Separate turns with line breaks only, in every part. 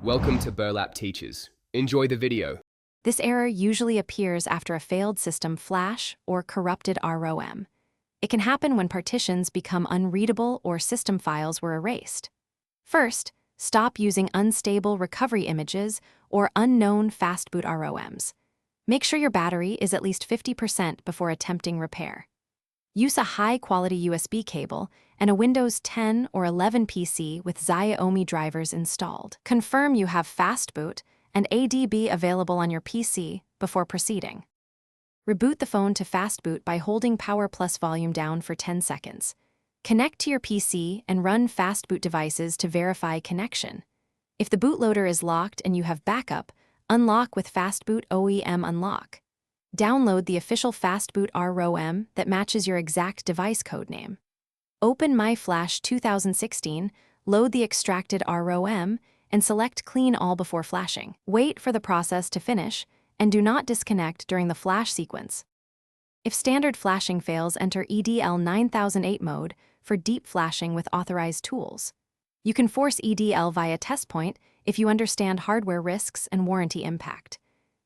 Welcome to Burlap Teachers. Enjoy the video.
This error usually appears after a failed system flash or corrupted ROM. It can happen when partitions become unreadable or system files were erased. First, stop using unstable recovery images or unknown fastboot ROMs. Make sure your battery is at least 50% before attempting repair. Use a high-quality USB cable and a Windows 10 or 11 PC with Xiaomi drivers installed. Confirm you have fastboot and ADB available on your PC before proceeding. Reboot the phone to fastboot by holding power plus volume down for 10 seconds. Connect to your PC and run fastboot devices to verify connection. If the bootloader is locked and you have backup, unlock with fastboot OEM unlock. Download the official fastboot ROM that matches your exact device codename. Open My Flash 2016, load the extracted ROM, and select Clean All before flashing. Wait for the process to finish, and do not disconnect during the flash sequence. If standard flashing fails, enter EDL 9008 mode for deep flashing with authorized tools. You can force EDL via test point if you understand hardware risks and warranty impact.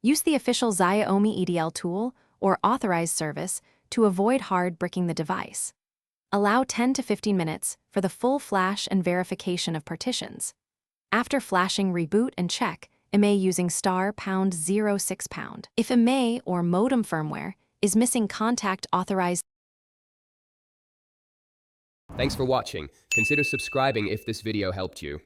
Use the official Xiaomi EDL tool or authorized service to avoid hard bricking the device. Allow 10 to 15 minutes for the full flash and verification of partitions. After flashing, reboot and check IMEI using *#06#. If IMEI or modem firmware is missing, contact authorized.
Thanks for watching. Consider subscribing if this video helped you.